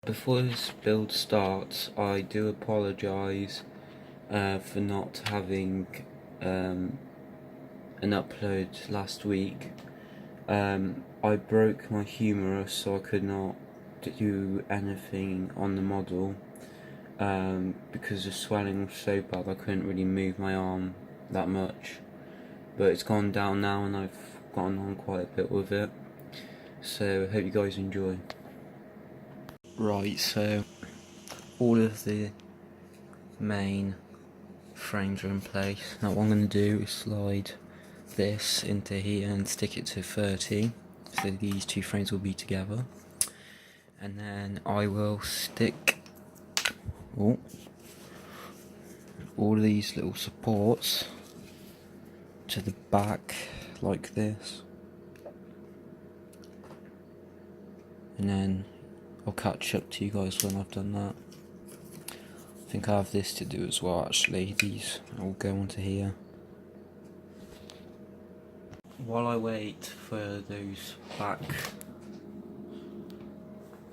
Before this build starts, I do apologise for not having an upload last week. I broke my humerus, so I could not do anything on the model because the swelling was so bad I couldn't really move my arm that much. But it's gone down now and I've gotten on quite a bit with it, so I hope you guys enjoy. Right, so all of the main frames are in place. Now what I'm going to do is slide this into here and stick it to 30, so these two frames will be together, and then I will stick all of these little supports to the back like this, and then I'll catch up to you guys when I've done that. I think I have this to do as well actually, these will go onto here. While I wait for those back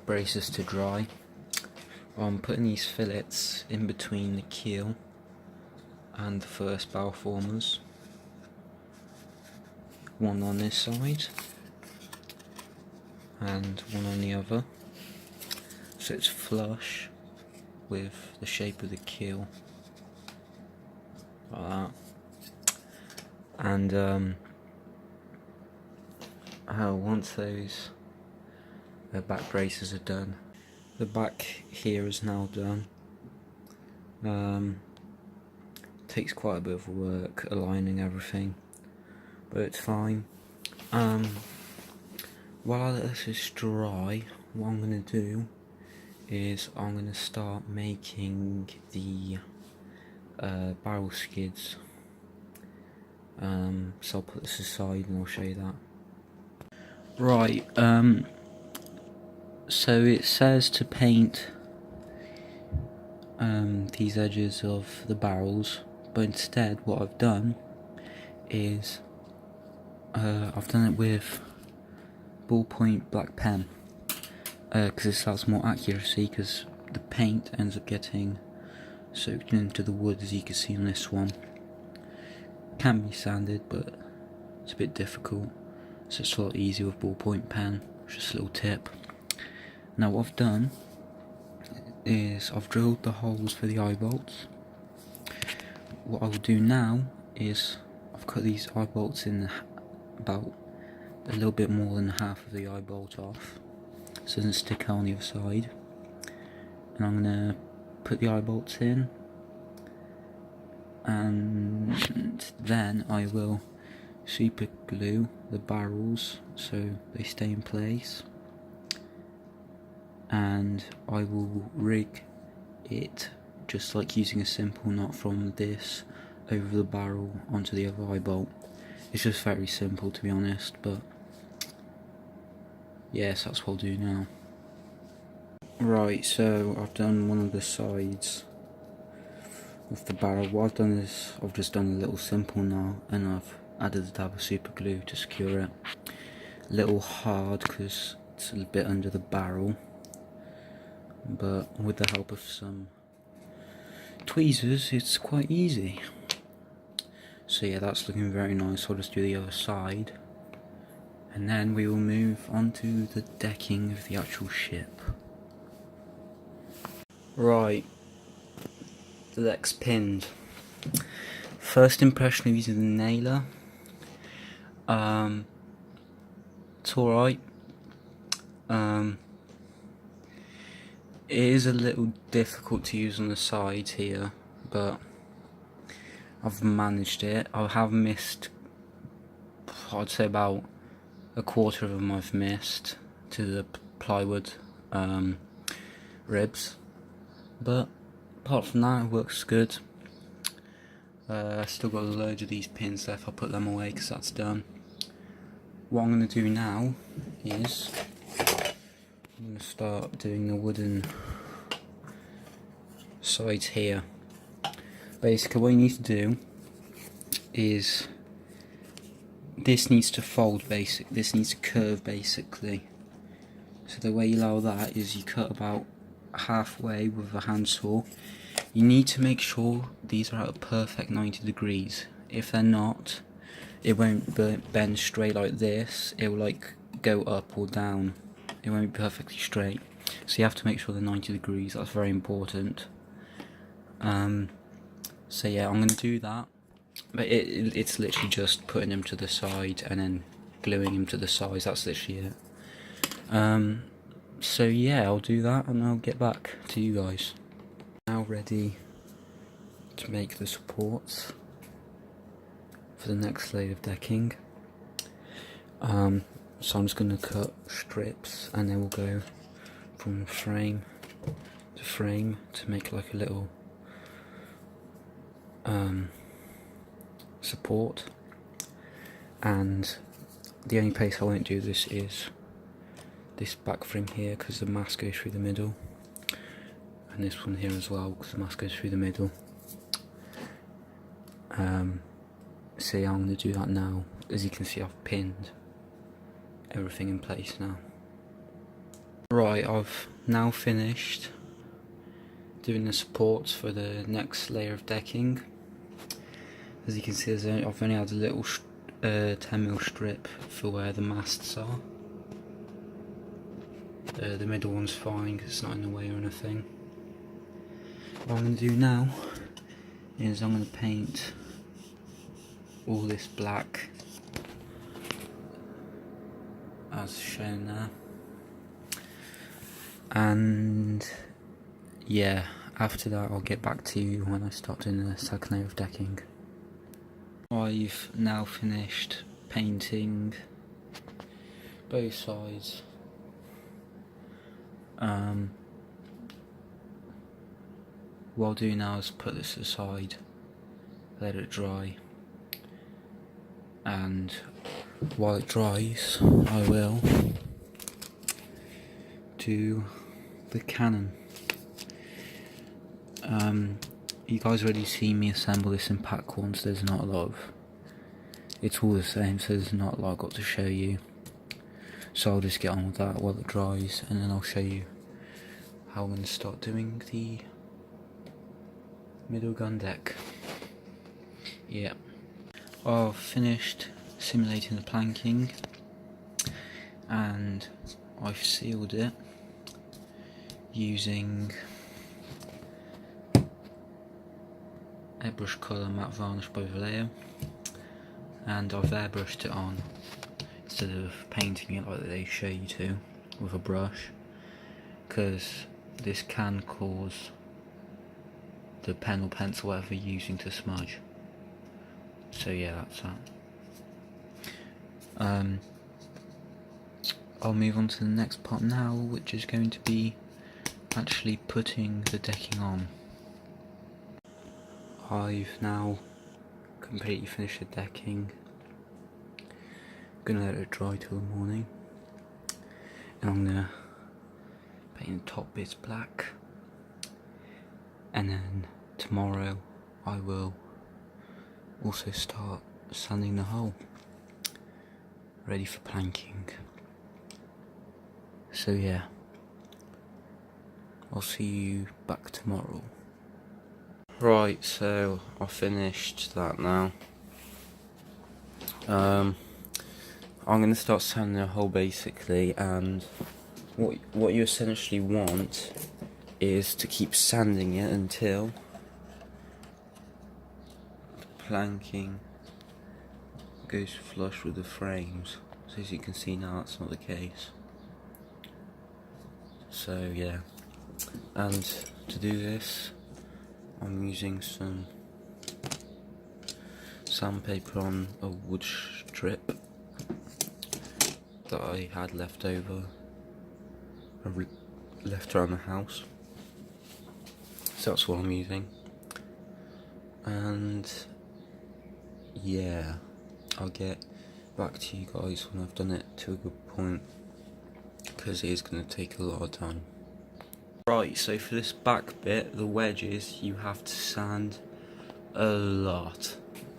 braces to dry, I'm putting these fillets in between the keel and the first bow formers. One on this side and one on the other, so it's flush with the shape of the keel, like that. And once those back braces are done, the back here is now done. Takes quite a bit of work aligning everything, but it's fine. While this is dry, what I'm going to do is I'm going to start making the barrel skids. So I'll put this aside and I'll show you that. Right, so it says to paint these edges of the barrels, but instead what I've done is I've done it with ballpoint black pen, because this has more accuracy, because the paint ends up getting soaked into the wood, as you can see on this one. Can be sanded, but it's a bit difficult, so it's a lot easier with ballpoint pen. Just a little tip. Now what I've done is I've drilled the holes for the eye bolts. What I'll do now is I've cut these eye bolts in about a little bit more than half of the eye bolt off, so it doesn't stick out on the other side. And I'm going to put the eye bolts in, and then I will super glue the barrels so they stay in place, and I will rig it just like using a simple knot from this over the barrel onto the other eye bolt. It's just very simple, to be honest, but yes, that's what I'll do now. Right, so I've done one of the sides of the barrel. What I've done is I've just done a little simple knot, and I've added a dab of super glue to secure it. A little hard because it's a bit under the barrel, but with the help of some tweezers it's quite easy. So yeah, that's looking very nice. I'll just do the other side, and then we will move on to the decking of the actual ship. Right, the deck's pinned. First impression of using the nailer, it's alright. It is a little difficult to use on the sides here, but I've managed it. I have missed, I'd say about a quarter of them I've missed to the plywood ribs, but apart from that it works good. I still got loads of these pins left. I'll put them away because that's done. What I'm going to do now is I'm going to start doing the wooden sides here. Basically what you need to do is this needs to fold, this needs to curve basically. So the way you allow that is you cut about halfway with a handsaw, you need to make sure these are at a perfect 90 degrees. If they're not, it won't bend straight like this, it will like go up or down. It won't be perfectly straight. So you have to make sure they're 90 degrees, that's very important. So yeah, I'm going to do that. But it's literally just putting them to the side and then gluing them to the sides, that's literally it. So yeah, I'll do that and I'll get back to you guys. Now ready to make the supports for the next layer of decking. So I'm just going to cut strips and then we'll go from frame to frame to make like a little support. And the only place I won't do this is this back frame here, because the mast goes through the middle, and this one here as well because the mast goes through the middle. So yeah, I'm going to do that now. As you can see, I've pinned everything in place now. Right, I've now finished doing the supports for the next layer of decking. As you can see, I've only had a little 10mm strip for where the masts are. The middle one's fine because it's not in the way or anything. What I'm going to do now is I'm going to paint all this black as shown there. And yeah, after that I'll get back to you when I start doing the second layer of decking. I've now finished painting both sides. What I'll do now is put this aside, let it dry, and while it dries I will do the cannon. You guys already seen me assemble this in pack once, there's not a lot of, it's all the same, so there's not a lot I've got to show you. So I'll just get on with that while it dries, and then I'll show you how I'm going to start doing the middle gun deck. Yeah, I've finished simulating the planking and I've sealed it using airbrush colour matte varnish by Vallejo, and I've airbrushed it on instead of painting it like they show you to with a brush, because this can cause the pen or pencil whatever you're using to smudge. So yeah, that's that. I'll move on to the next part now, which is going to be actually putting the decking on. I've now completely finished the decking. Gonna let it dry till the morning, and I'm gonna paint the top bits black, and then tomorrow I will also start sanding the hull, ready for planking. So yeah, I'll see you back tomorrow. Right, so I finished that now. I'm going to start sanding the hull basically, and what you essentially want is to keep sanding it until the planking goes flush with the frames. So as you can see now, that's not the case. So yeah, and to do this I'm using some sandpaper on a wood strip that I had left over, left around the house. So that's what I'm using, and yeah, I'll get back to you guys when I've done it to a good point, because it is going to take a lot of time. Right, so for this back bit, the wedges, you have to sand a lot,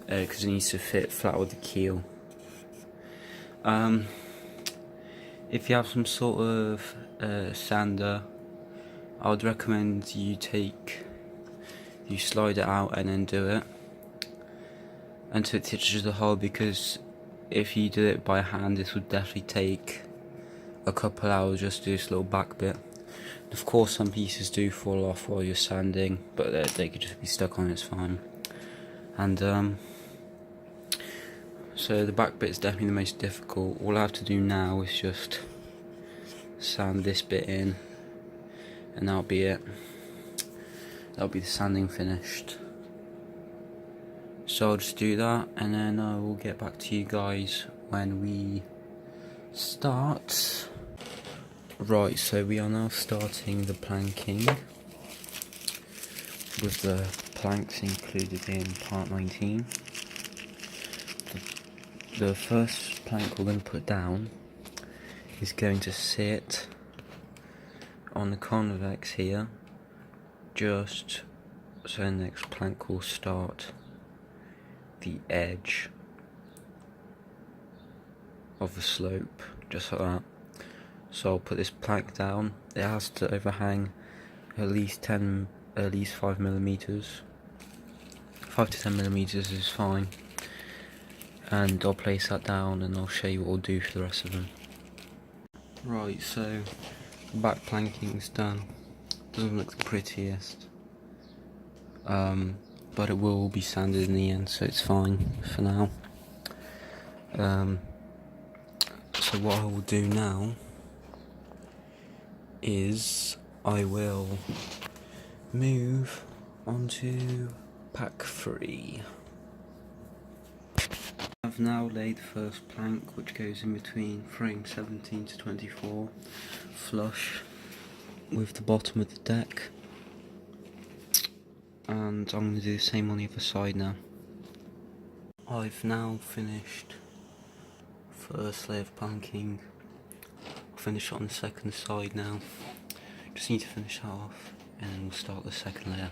because it needs to fit flat with the keel. If you have some sort of sander, I would recommend you slide it out and then do it until it touches the hole, because if you do it by hand this would definitely take a couple hours just to do this little back bit. Of course some pieces do fall off while you're sanding, but they could just be stuck on, it's fine. And so the back bit is definitely the most difficult. All I have to do now is just sand this bit in, and that'll be it. That'll be the sanding finished. So I'll just do that, and then I will get back to you guys when we start. Right, so we are now starting the planking with the planks included in part 19. The first plank we're going to put down is going to sit on the convex here, just so the next plank will start the edge of the slope, just like that. So I'll put this plank down. It has to overhang at least 5 millimeters. 5 to 10 millimeters is fine. And I'll place that down and I'll show you what I'll do for the rest of them. Right, so the back planking's done. Doesn't look the prettiest, but it will be sanded in the end, so it's fine for now. So what I will do now is I will move onto pack 3. I've now laid the first plank, which goes in between frame 17 to 24, flush with the bottom of the deck, and I'm going to do the same on the other side now. I've now finished first layer of planking. I'll finish it on the second side now. Just need to finish that off and then we'll start the second layer.